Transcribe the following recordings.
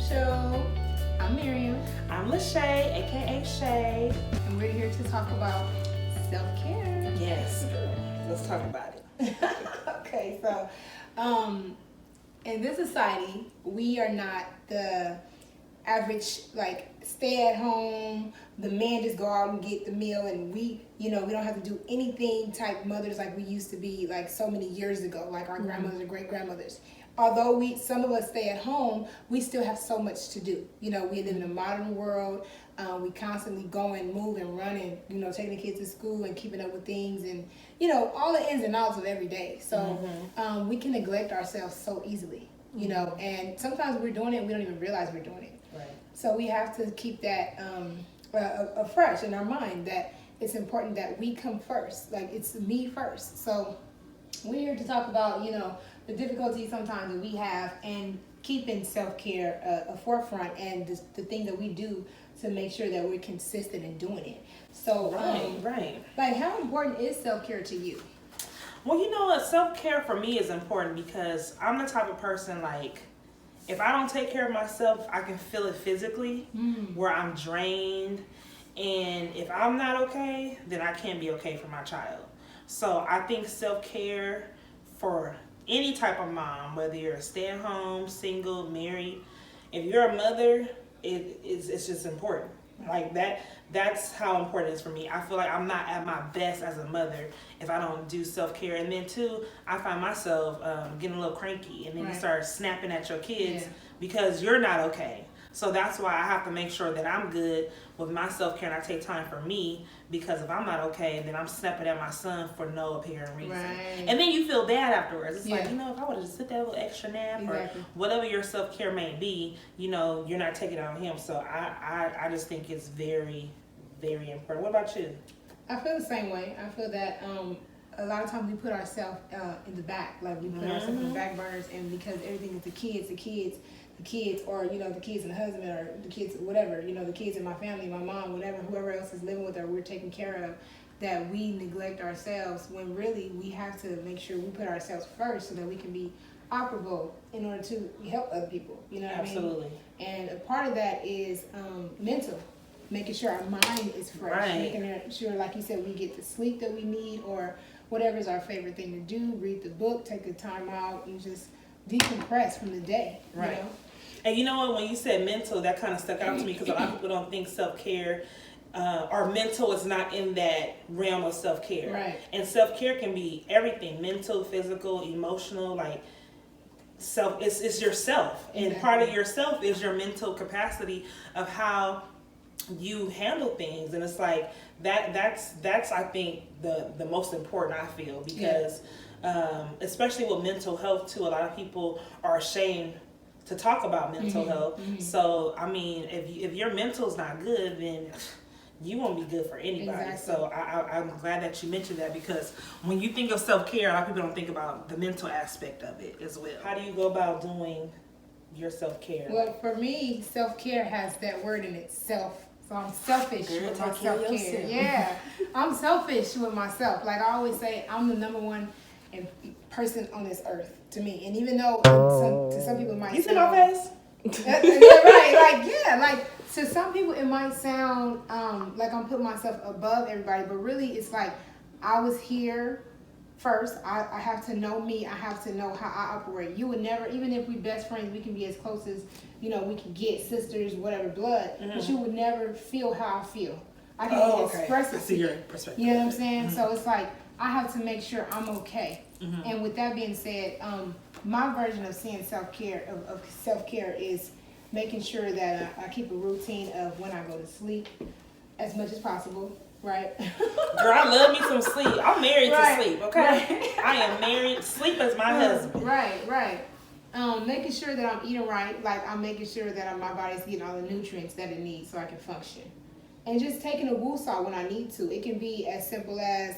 show. I'm Miriam. I'm Lachey, aka Shay. And we're here to talk about self-care. Yes, let's talk about it. Okay, so in this society, we are not the average, like, stay at home, the man just go out and get the meal, and we don't have to do anything type mothers like we used to be, like, so many years ago, like our grandmothers or great-grandmothers. Although some of us stay at home, we still have so much to do. We live in a modern world. We constantly go and move and run and, taking the kids to school and keeping up with things and, all the ins and outs of every day. So we can neglect ourselves so easily, and sometimes we're doing it and we don't even realize we're doing it. Right. So we have to keep that fresh in our mind, that it's important that we come first. Like, it's me first. So we're here to talk about, the difficulties sometimes that we have and keeping self-care a forefront, and the things that we do to make sure that we're consistent in doing it. So, right. Like, how important is self-care to you? Well, self-care for me is important because I'm the type of person, like, if I don't take care of myself, I can feel it physically, where I'm drained. And if I'm not okay, then I can't be okay for my child. So I think self-care for any type of mom, whether you're a stay-at-home, single, married, if you're a mother, it's just important. Like that's how important it is for me. I feel like I'm not at my best as a mother if I don't do self-care. And then too, I find myself getting a little cranky, and then you start snapping at your kids because you're not okay. So that's why I have to make sure that I'm good with my self-care and I take time for me, because if I'm not okay, then I'm snapping at my son for no apparent reason. Right. And then you feel bad afterwards. It's like, if I would have just took that little extra nap or whatever your self-care may be, you're not taking it on him. So I just think it's very, very important. What about you? I feel the same way. I feel that a lot of times we put ourselves in the back. Like, we put ourselves in the back burners, and because everything is the kids, or the kids and the husband, or the kids, whatever, the kids in my family, my mom, whatever, whoever else is living with her, we're taking care of, that we neglect ourselves, when really we have to make sure we put ourselves first so that we can be operable in order to help other people. You know what Absolutely. I mean? And a part of that is mental, making sure our mind is fresh, making sure, like you said, we get the sleep that we need, or whatever is our favorite thing to do, read the book, take the time out, and just decompress from the day. Right. And you know what, when you said mental, that kind of stuck out to me, because a lot of people don't think self-care or mental is not in that realm of self-care. Right. And self-care can be everything: mental, physical, emotional, like it's yourself. And part of yourself is your mental capacity of how you handle things. And it's like that's I think the most important, I feel, because especially with mental health too, a lot of people are ashamed to talk about mental health. So I mean, if your mental's not good, then you won't be good for anybody. Exactly. So I'm glad that you mentioned that, because when you think of self-care, a lot of people don't think about the mental aspect of it as well. How do you go about doing your self-care? Well, for me, self-care has that word in itself. So I'm selfish with my self-care. Yeah, I'm selfish with myself. Like I always say, I'm the number one person on this earth to me. And even though to some people it might you see my face? Like to some people it might sound like I'm putting myself above everybody, but really it's like I was here first. I have to know me. I have to know how I operate. You would never, even if we best friends, we can be as close as we can get, sisters, whatever, blood, but you would never feel how I feel. I can express it. I see your perspective. You know what I'm saying? So it's like I have to make sure I'm okay. And with that being said, my version of seeing self-care, of self-care, is making sure that I keep a routine of when I go to sleep as much as possible, right? Girl, I love me some sleep. I'm married to sleep, okay? I am married. Sleep is my husband. Right. Making sure that I'm eating right, like I'm making sure that my body's getting all the nutrients that it needs so I can function. And just taking a woosah when I need to. It can be as simple as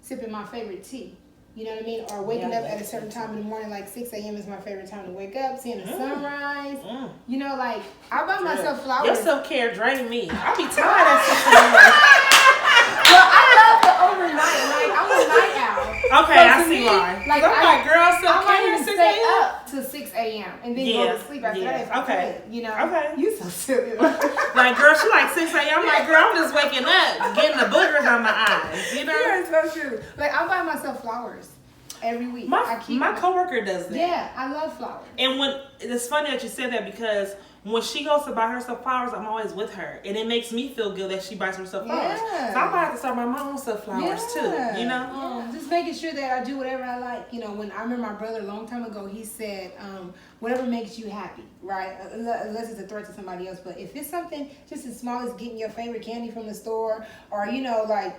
sipping my favorite tea. You know what I mean? Or waking up at a certain time in the morning, like 6 a.m. is my favorite time to wake up, seeing the sunrise. Like, I buy myself flowers. Your self-care drain me. I be tired at 6 a.m. Well, I love the overnight. Like, I'm a night owl. Okay, so I see why. Like, I'm like, girl, self-care I might even stay up to till 6 a.m. and then go to sleep after that. If I could, you know? Okay. You so silly. Like, girl, she like 6 a.m. I'm like, girl, I'm just waking up, getting the boogers on my eyes, you know? You're so true. Like, I buy myself flowers every week. My coworker does that. Yeah, I love flowers. And when it's funny that you said that, because when she goes to buy herself flowers, I'm always with her, and it makes me feel good that she buys herself flowers. Yeah. So I might have to start my mom self flowers too, you know. Just making sure that I do whatever I like. You know, when I remember my brother a long time ago, he said, whatever makes you happy, right? Unless it's a threat to somebody else. But if it's something just as small as getting your favorite candy from the store, or you know, like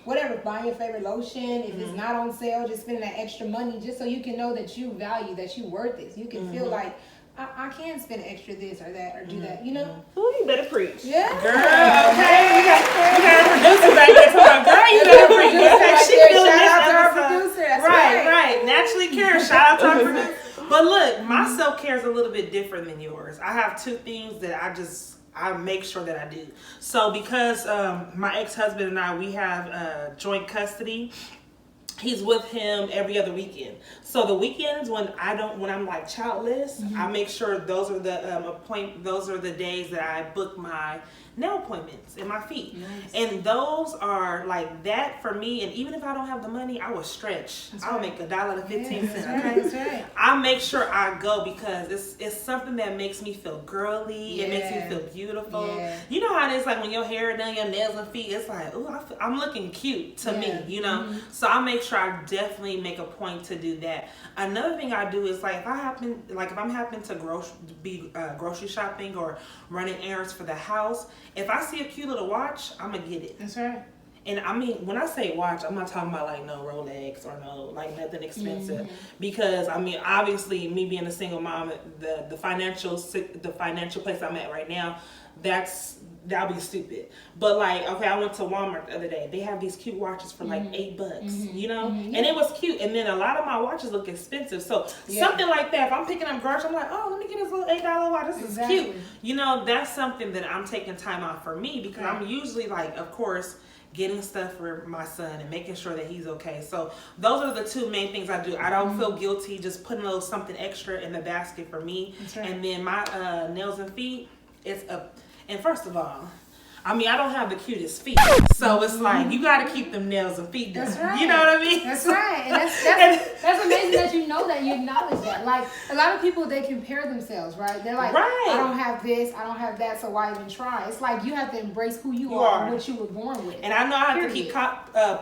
whatever, buying your favorite lotion, if it's not on sale, just spending that extra money just so you can know that you value, that you worth this. You can feel like, I can spend extra this or that or do that, you know? Ooh, you better preach. Yeah. Girl, okay. We got a producer back there talking, girl, you better preach. Okay, she feeling this Shout out to our episode. producer. That's Right. Naturally Care. Shout out to our producer. But look, my self-care is a little bit different than yours. I have two things that I make sure that I do. So because my ex-husband and I, we have joint custody. He's with him every other weekend. So the weekends when I'm like childless, I make sure those are the days that I book my nail appointments and my feet. Nice. And those are like that for me. And even if I don't have the money, I will stretch. I'll make $1.15. That's right. I make sure I go because it's something that makes me feel girly. Yeah. It makes me feel beautiful. Yeah. You know how it is, like when your hair done, your nails and feet, it's like, ooh, I'm looking cute to me, you know? So I make sure I definitely make a point to do that. Another thing I do is like if I'm happening to be grocery shopping or running errands for the house, if I see a cute little watch, I'm gonna get it. That's right. And I mean, when I say watch, I'm not talking about like no Rolex or no like nothing expensive, because I mean, obviously, me being a single mom, the financial place I'm at right now, that'll be stupid. But like, okay, I went to Walmart the other day. They have these cute watches for like $8, you know, and it was cute. And then a lot of my watches look expensive. So something like that, if I'm picking up groceries, I'm like, oh, let me get this little $8 watch. This is cute. You know, that's something that I'm taking time out for me, because I'm usually like, of course, getting stuff for my son and making sure that he's okay. So those are the two main things I do. I don't feel guilty just putting a little something extra in the basket for me. And then my nails and feet, and first of all, I mean, I don't have the cutest feet, so it's like you got to keep them nails and feet done. That's right. You know what I mean? That's right, and that's amazing that you know that, you acknowledge that. Like a lot of people, they compare themselves, right? They're like, I don't have this, I don't have that, so why even try? It's like you have to embrace who you are and what you were born with. And I know I have to keep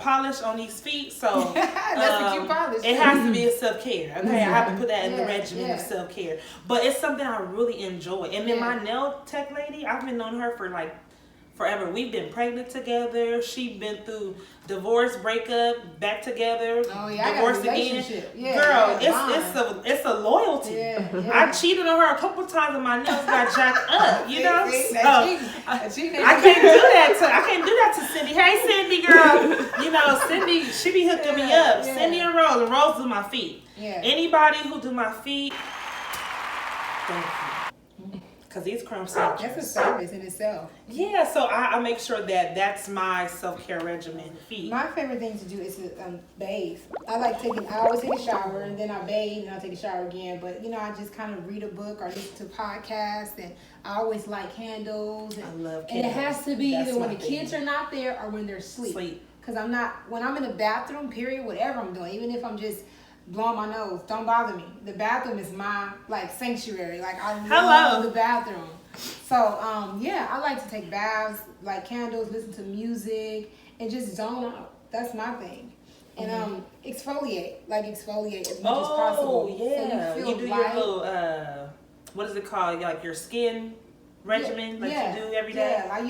polish on these feet, so that's a cute polish. It has to be a self-care. Okay, I have to put that in the regimen of self-care. But it's something I really enjoy. And then my nail tech lady, I've been knowing her for like forever. We've been pregnant together. She's been through divorce, breakup, back together, divorce again. Girl, it's a loyalty. I cheated on her a couple times and my nails got jacked up. You know, I can't do that to Cindy. Hey, Cindy, girl. You know, Cindy, she be hooking me up. Cindy and Rose do my feet. Anybody who do my feet, thank you. Because these crumbs that's a service in itself. Yeah, so I make sure that that's my self-care regimen. Feet. My favorite thing to do is to bathe. I always take a shower and then I bathe and I take a shower again. But you know, I just kind of read a book or listen to podcasts, and I always light candles. And, I love candles. And it has to be either when the kids are not there or when they're asleep. Because when I'm in the bathroom, period, whatever I'm doing, even if I'm just blowing my nose, don't bother me. The bathroom is my like sanctuary. Like I love the bathroom. So I like to take baths, light candles, listen to music, and just zone out. That's my thing. And exfoliate as much as possible. Oh yeah, so you do your little what is it called? Like your skin regimen, you do every day. Yeah, I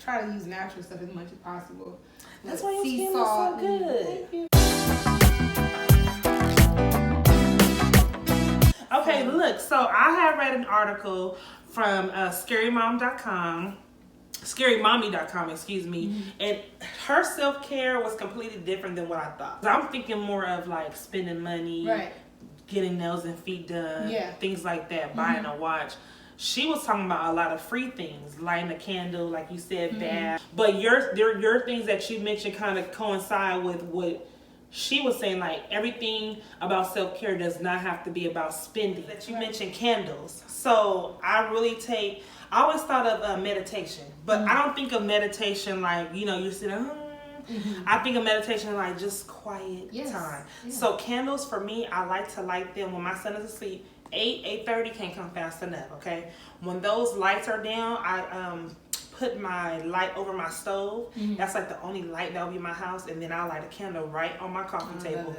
try to use natural stuff as much as possible. That's why your skin looks so good. Thank you. Okay, look, so I have read an article from scarymommy.com, excuse me, and her self-care was completely different than what I thought. I'm thinking more of like spending money, getting nails and feet done, things like that, buying a watch. She was talking about a lot of free things, lighting a candle, like you said, bath. But your things that you mentioned kind of coincide with what she was saying like everything about self-care does not have to be about spending. That you mentioned candles. So I always thought of meditation, but I don't think of meditation like, you sit I think of meditation like just quiet time. Yeah. So candles for me, I like to light them when my son is asleep. 8:30 can't come fast enough, okay? When those lights are down, I put my light over my stove. That's like the only light that will be in my house, and then I light a candle right on my coffee table.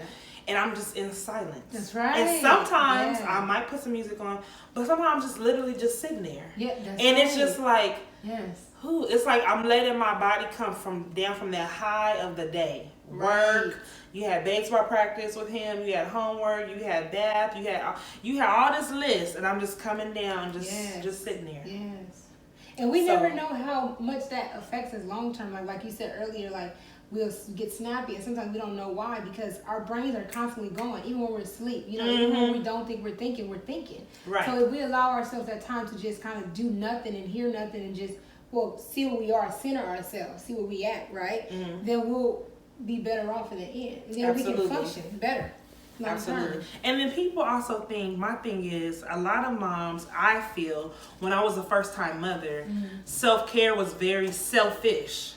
And I'm just in silence. That's right. And sometimes I might put some music on, but sometimes I'm just literally just sitting there. Yeah, that's and it's just like, it's like I'm letting my body come down from that high of the day. Work, you had baseball practice with him, you had homework, you had bath, you had all this list, and I'm just coming down, just sitting there. Yes. And we never know how much that affects us long term. Like you said earlier, like we'll get snappy, and sometimes we don't know why, because our brains are constantly going, even when we're asleep. Even when we don't think we're thinking. Right. So if we allow ourselves that time to just kind of do nothing and hear nothing and just see where we are, center ourselves, see where we at, right? Then we'll be better off in the end. And then we can function better. Absolutely. And then people also think, my thing is, a lot of moms, I feel, when I was a first-time mother, self-care was very selfish.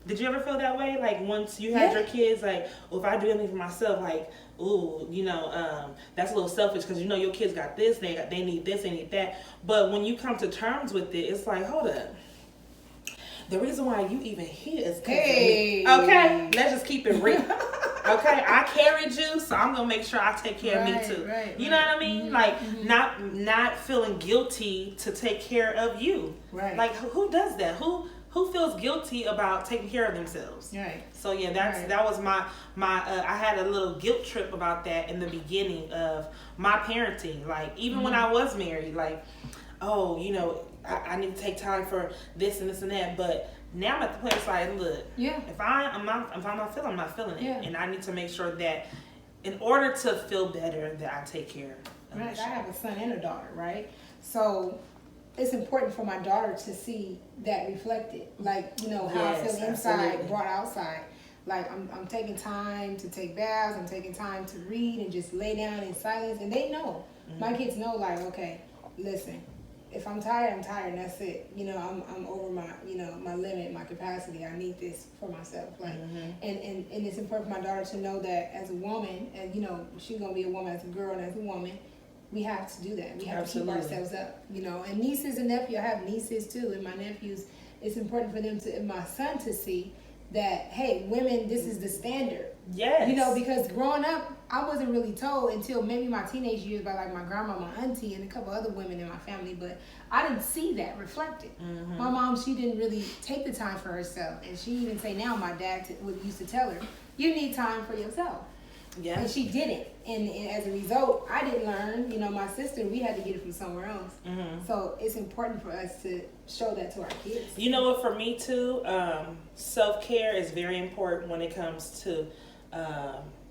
Did you ever feel that way? Like, once you had your kids, like, if I do anything for myself, like, ooh, that's a little selfish, because your kids got this, they need this, they need that. But when you come to terms with it, it's like, hold up. The reason why you even here is because of me. Okay? Let's just keep it real. Okay? I carried you, so I'm going to make sure I take care of me too. You know what I mean? Like, not feeling guilty to take care of you. Right. Like, who does that? Who feels guilty about taking care of themselves? Right. So yeah, that was my I had a little guilt trip about that in the beginning of my parenting. Like, even when I was married, like, I need to take time for this and this and that. But now I'm at the place like, look, if I'm not feeling, I'm not feeling it, and I need to make sure that in order to feel better, that I take care of myself. I have a son and a daughter, right? So it's important for my daughter to see that reflected, like how I feel inside brought outside. Like I'm taking time to take baths, I'm taking time to read and just lay down in silence, and they know. My kids know, like, okay, listen. If I'm tired, I'm tired, and that's it. I'm over my, my limit, my capacity. I need this for myself. Like, and it's important for my daughter to know that as a woman, and she's gonna be a woman as a girl, and as a woman, we have to do that. We have to keep ourselves up. And nieces and nephews, I have nieces too, and my nephews. It's important for them and my son to see that, hey, women, this is the standard. Yes. Because growing up, I wasn't really told until maybe my teenage years by like my grandma, my auntie, and a couple other women in my family, but I didn't see that reflected. My mom, she didn't really take the time for herself, and she even say now, my dad used to tell her, you need time for yourself. Yeah. And she didn't, and as a result, I didn't learn. My sister, we had to get it from somewhere else. So it's important for us to show that to our kids. You know what? For me too, self-care is very important when it comes to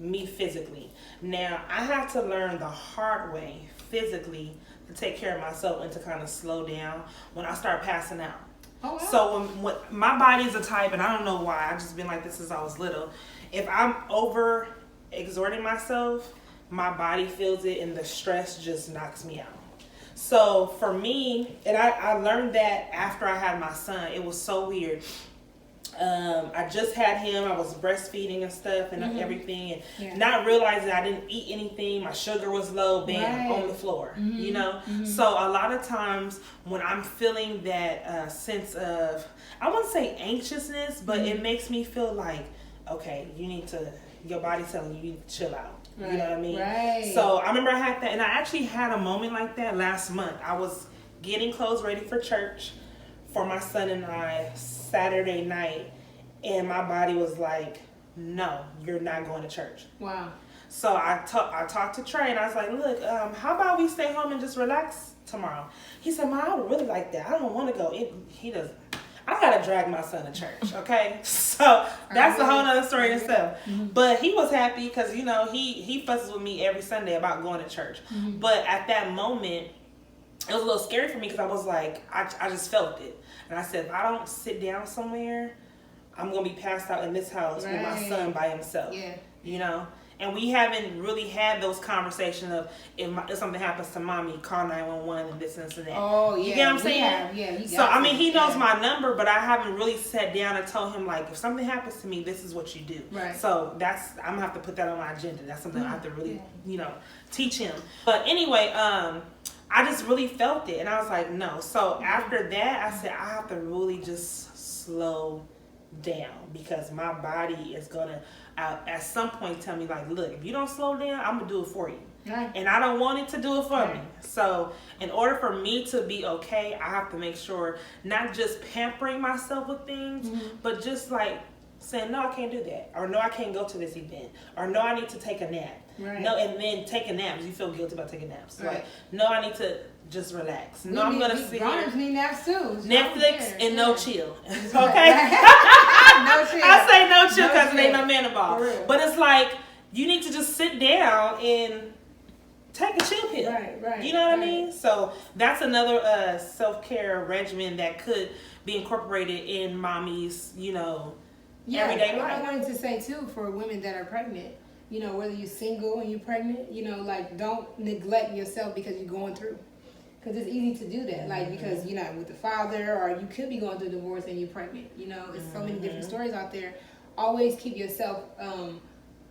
me physically. Now, I have to learn the hard way physically to take care of myself and to kind of slow down when I start passing out. Oh, wow. So when my body is a type, and I don't know why, I've just been like this since I was little. If I'm over exerting myself, my body feels it, and the stress just knocks me out. So for me, and I learned that after I had my son. It was so weird. I just had him. I was breastfeeding and stuff and everything, and not realizing I didn't eat anything. My sugar was low, bam, on the floor. So a lot of times when I'm feeling that sense of, I wouldn't say anxiousness, but it makes me feel like, okay, your body's telling you to chill out. You know what I mean? Right. So I remember I had that, and I actually had a moment like that last month. I was getting clothes ready for church for my son and I Saturday night, and my body was like, no, you're not going to church. Wow. So I talked to Trey, and I was like, look, how about we stay home and just relax tomorrow? He said, Ma, I would really like that. I don't want to go. He doesn't. I gotta drag my son to church, okay? So that's a whole other story in itself. But he was happy because, he fusses with me every Sunday about going to church. But at that moment, it was a little scary for me because I was like, I just felt it. And I said, if I don't sit down somewhere, I'm going to be passed out in this house with my son by himself. Yeah. you know. And we haven't really had those conversations of if something happens to mommy, call 911 and this and that. Oh, yeah. You get what I'm saying? Yeah. So, I mean, he knows my number, but I haven't really sat down and told him, like, if something happens to me, this is what you do. Right. So, I'm going to have to put that on my agenda. That's something I have to really, you know, teach him. But anyway, I just really felt it. And I was like, no. So, after that, I said, I have to really just slow down because my body is going to at some point tell me, like, look, if you don't slow down, I'm gonna do it for you. Right. And I don't want it to do it for me. So in order for me to be okay, I have to make sure not just pampering myself with things, but just like saying, no, I can't do that, or no, I can't go to this event, or no, I need to take a nap. Right. No, and then taking naps, you feel guilty about taking naps. Right. Like, no, I need to just relax. No, I'm gonna sit here. Need naps too. Netflix and no chill. Okay. No chill. I say no chill because there ain't no man involved. But it's like you need to just sit down and take a chill pill. Right. You know what I mean? So that's another self-care regimen that could be incorporated in mommy's, you know, everyday life. I wanted to say too, for women that are pregnant, you know, whether you're single and you're pregnant, you know, like, don't neglect yourself because you're going through. Because it's easy to do that, like, because you're not with the father, or you could be going through divorce and you're pregnant. You know, there's so many different stories out there. Always keep yourself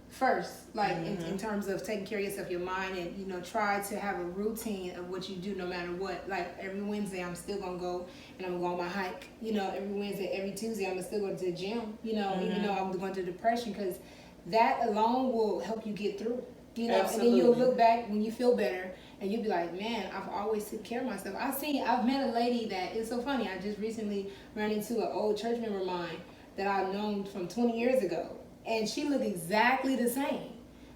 first, like, in terms of taking care of yourself, your mind, and, you know, try to have a routine of what you do no matter what. Like, every Wednesday I'm still going to go and I'm going to go on my hike. You know, every Wednesday, every Tuesday I'm still going to the gym, you know, even though I'm going through depression, because that alone will help you get through. You know, and then you'll look back when you feel better, and you'll be like, man, I've always took care of myself. I've met a lady that, it's so funny, I just recently ran into an old church member of mine that I've known from 20 years ago, and she looked exactly the same.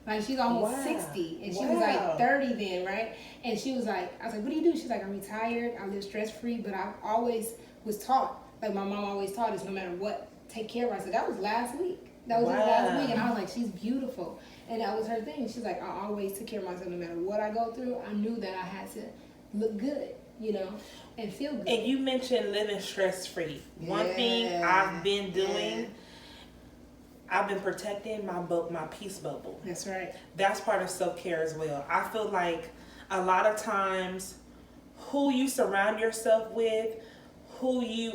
Like, she's almost 60, and she was like 30 then, right? And she was like, I was like, what do you do? She's like, I'm retired, I live stress-free, but I always was taught, like my mom always taught us, no matter what, take care of myself. That was last week. That was just last week, and I was like, she's beautiful. And that was her thing. She's like, I always took care of myself no matter what I go through. I knew that I had to look good, you know, and feel good. And you mentioned living stress-free. One thing I've been doing, I've been protecting my peace bubble. That's right. That's part of self-care as well. I feel like a lot of times who you surround yourself with, who you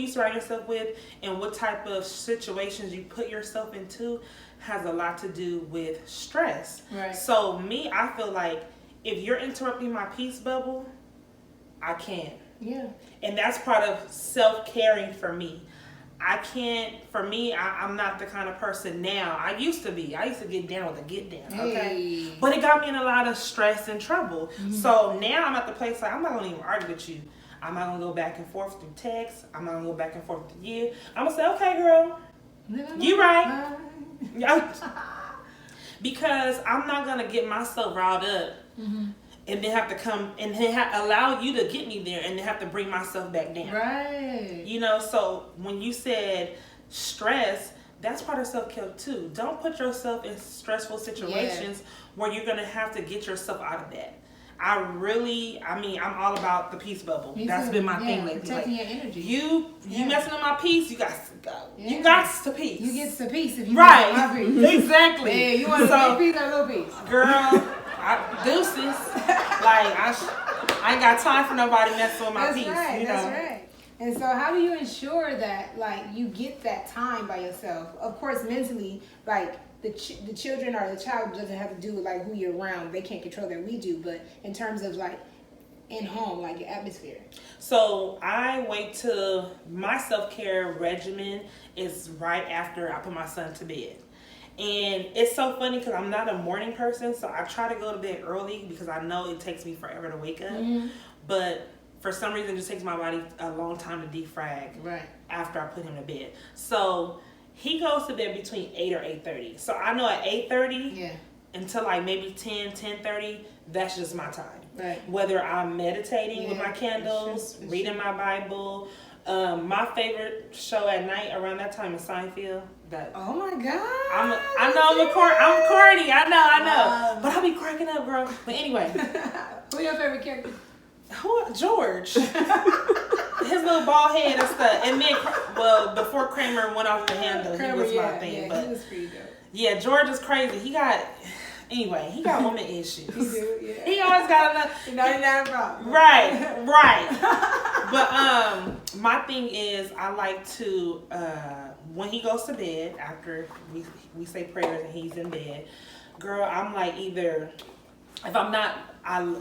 surround yourself with, and what type of situations you put yourself into has a lot to do with stress. Right. So I feel like if you're interrupting my peace bubble, I can't. Yeah. And that's part of self-caring for me. I'm not the kind of person now. I used to be. I used to get down with the get down. Okay. Hey. But it got me in a lot of stress and trouble. Mm-hmm. So now I'm at the place like, I'm not going to even argue with you. I'm not going to go back and forth through text. I'm not going to go back and forth with you. I'm going to say, okay, girl, you right. Because I'm not going to get myself riled up and then have to come and then allow you to get me there and then have to bring myself back down. Right. You know, so when you said stress, that's part of self-care too. Don't put yourself in stressful situations where you're going to have to get yourself out of that. I'm all about the peace bubble. That's been my thing lately. Protecting your energy. You messing up my peace, you got to go. Yeah. You got to peace. You get to peace if you right. My peace. Exactly. Yeah, you want a big piece or a little piece? Girl, deuces. Like, I ain't got time for nobody messing with my peace. Right, you know? That's right. And so how do you ensure that, like, you get that time by yourself? Of course, mentally, like, the children or the child doesn't have to do with, like, who you're around. They can't control that. We do. But in terms of, like, in home, like, your atmosphere. So I wait till my self-care regimen is right after I put my son to bed. And it's so funny because I'm not a morning person, so I try to go to bed early because I know it takes me forever to wake up. Mm-hmm. But for some reason, it just takes my body a long time to defrag after I put him to bed. So he goes to bed between 8 or 8:30. So I know at 8:30 until like maybe 10:30, that's just my time. Right. Whether I'm meditating with my candles, reading my Bible. My favorite show at night around that time is Seinfeld. Oh my God! I'm corny. I know. But I'll be cracking up, girl. But anyway, who's your favorite character? George. His his little bald head and stuff. And then, well, before Kramer went off the handle, he was my thing. But he was pretty dope. Yeah, George is crazy. He got woman issues. He do, yeah. He always got enough. 99 problem. Right. But my thing is, I like to when he goes to bed after we say prayers and he's in bed, girl, I'm like either if I'm not.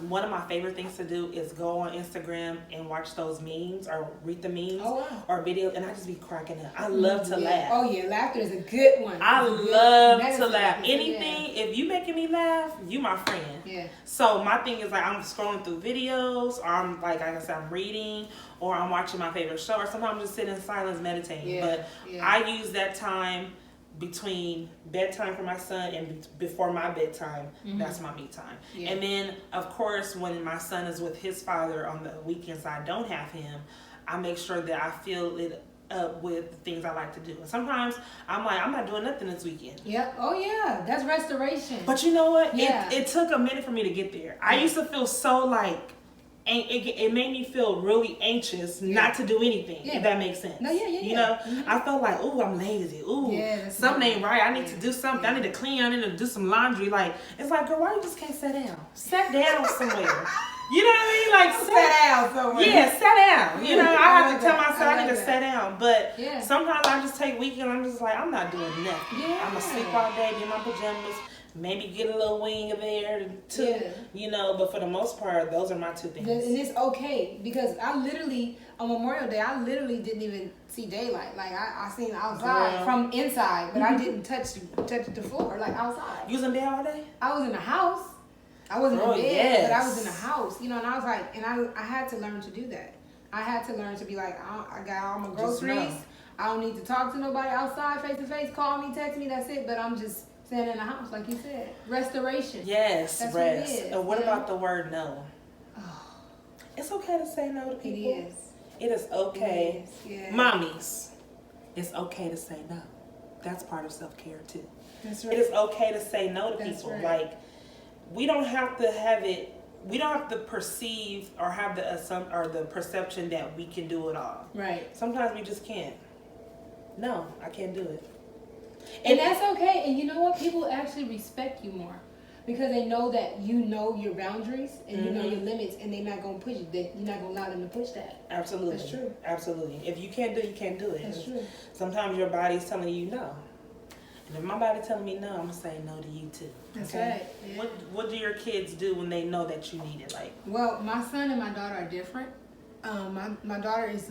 One of my favorite things to do is go on Instagram and watch those memes or read the memes or videos, and I just be cracking up. I love to laugh. Oh yeah, laughter is a good one. I love to laugh. Anything, if you making me laugh, you my friend. Yeah. So my thing is like I'm scrolling through videos, or I'm like I said, I'm reading, or I'm watching my favorite show, or sometimes I'm just sitting in silence meditating. Yeah. But I use that time between bedtime for my son and before my bedtime. That's my me time. And then of course when my son is with his father on the weekends I don't have him, I make sure that I fill it up with things I like to do. And sometimes I'm like, I'm not doing nothing this weekend. Yep. Oh yeah, that's restoration. But you know what? Yeah. It took a minute for me to get there. I used to feel so like it made me feel really anxious not to do anything, if that makes sense. No, You know, I felt like, ooh, I'm lazy. Ooh, something ain't right. I need to do something. I need to clean. I need to do some laundry. Like, it's like, girl, why you just can't sit down? Sit down somewhere. You know what I mean? Like, sit down somewhere. Yeah, sit down. You know, I have to tell myself I need to sit down. But sometimes I just take weekend. I'm just like, I'm not doing nothing. I'm going to sleep all day, be in my pajamas. Maybe get a little wing there too, you know, but for the most part, those are my two things. And it's okay because I literally, on Memorial Day, I literally didn't even see daylight. Like, I seen outside from inside, but I didn't touch the floor, like outside. You was in bed all day? I was in the house. I wasn't in bed, but I was in the house, you know, and I was like, and I had to learn to do that. I had to learn to be like, I got all my groceries. I don't need to talk to nobody outside face to face. Call me, text me, that's it. But I'm just staying in the house, like you said. Restoration. Yes, that's rest. What it is, what about the word no? Oh. It's okay to say no to people. It is. It is okay. It is. Mommies, it's okay to say no. That's part of self-care too. That's right. It is okay to say no to people. Right. Like, we don't have to have it. We don't have to perceive or have the assumption or the perception that we can do it all. Right. Sometimes we just can't. No, I can't do it. And that's okay. And you know what? People actually respect you more because they know that you know your boundaries and you know your limits, and they're not gonna push you. You're not gonna allow them to push that. Absolutely. That's true. Absolutely. If you can't do it, you can't do it. That's true. Sometimes your body's telling you no. And if my body telling me no, I'm gonna say no to you too. That's right. Yeah. What do your kids do when they know that you need it? Like, well, my son and my daughter are different. My daughter is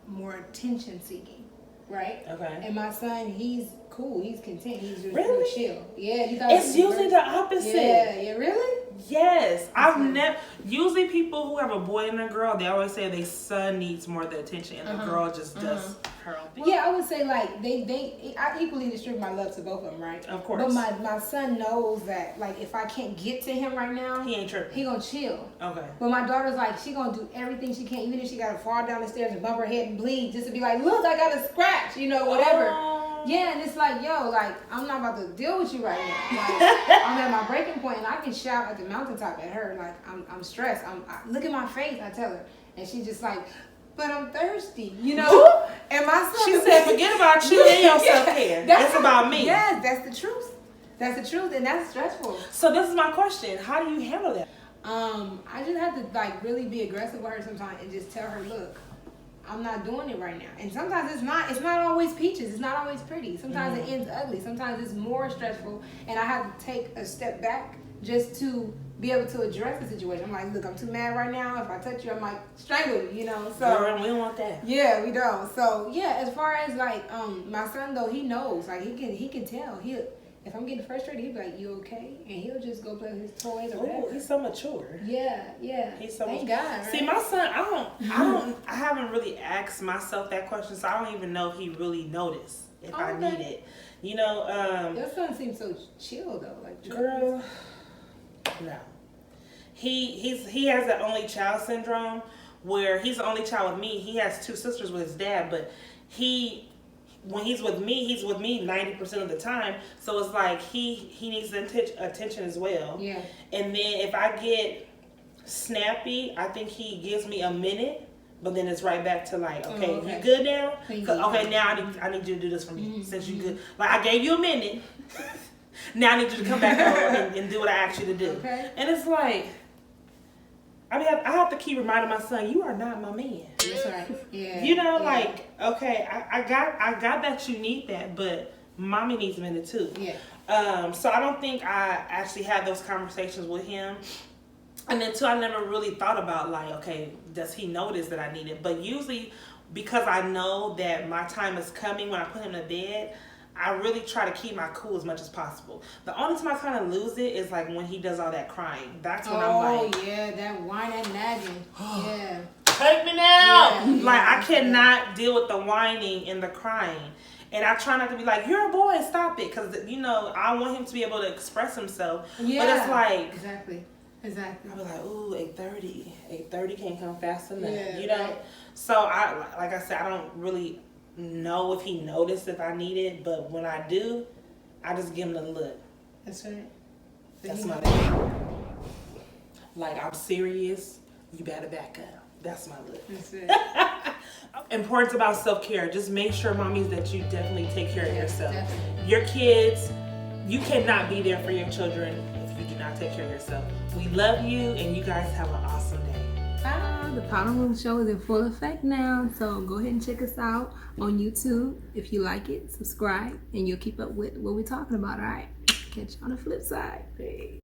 more attention seeking, right? Okay. And my son, he's cool. He's content. He's just really chill. Yeah. It's usually the opposite. Yeah. Yeah. Really? Yes, I've never. Usually, people who have a boy and a girl, they always say their son needs more of the attention, and the girl just does her own thing. Yeah, I would say like I equally distribute my love to both of them, right? Of course. But my son knows that like if I can't get to him right now, he ain't tripping. He gonna chill. Okay. But my daughter's like she gonna do everything she can, even if she gotta fall down the stairs and bump her head and bleed, just to be like, look, I got a scratch, you know, whatever. Yeah, and it's like, yo, like, I'm not about to deal with you right now. Like, I'm at my breaking point, and I can shout at the mountaintop at her. Like, I'm stressed. Look at my face, I tell her. And she's just like, but I'm thirsty, you know? And my son... She said, forget about you and your self-care. It's about me. Yes, that's the truth. That's the truth, and that's stressful. So this is my question. How do you handle that? I just have to, like, really be aggressive with her sometimes and just tell her, look, I'm not doing it right now. And sometimes it's not always peaches. It's not always pretty. Sometimes it ends ugly. Sometimes it's more stressful. And I have to take a step back just to be able to address the situation. I'm like, look, I'm too mad right now. If I touch you, I might strangle you, you know? So girl, we don't want that. Yeah, we don't. So yeah, as far as like my son though, he knows. Like he can tell. If I'm getting frustrated, he'll be like, you okay? And he'll just go play with his toys or whatever. He's so mature. Yeah. He's so Thank mature. God, right? See, my son, I haven't really asked myself that question, so I don't even know if he really noticed if I need it. You know, your son seems so chill though. Like, girl, no. He has that only child syndrome where he's the only child with me. He has two sisters with his dad, but when he's with me 90% of the time. So it's like he needs attention as well. Yeah. And then if I get snappy, I think he gives me a minute But then it's right back to like, okay, okay. you good now? Thank Okay, you. now I need you to do this for me since you good. Like I gave you a minute. Now I need you to come back home and do what I asked you to do. Okay. And it's like, I mean, I have to keep reminding my son, you are not my man. That's right. Yeah. You know, like, okay, I got that you need that, but mommy needs a minute too. Yeah. So I don't think I actually had those conversations with him. And then too, I never really thought about like, okay, does he notice that I need it? But usually, because I know that my time is coming when I put him to bed, I really try to keep my cool as much as possible. The only time I kind of lose it is like when he does all that crying. That's when I'm like, oh yeah, that whine and nagging. Yeah. take me now. Yeah. Like I cannot deal with the whining and the crying. And I try not to be like, you're a boy, stop it. Because, you know, I want him to be able to express himself. Yeah. But it's like, exactly. I'll be like, ooh, 8:30. 8:30 can't come fast enough. Yeah, you know? right. So, like I said, I don't really know if he noticed if I need it. But when I do, I just give him the look. That's right. That's my thing. Like, I'm serious. You better back up. That's my look. That's it. Importance about self-care. Just make sure, mommies, that you definitely take care of yourself. Definitely. Your kids, you cannot be there for your children if you do not take care of yourself. We love you, and you guys have an awesome day. The Powder Room Show is in full effect now, so go ahead and check us out on YouTube. If you like it, subscribe, and you'll keep up with what we're talking about, all right? Catch you on the flip side. Hey.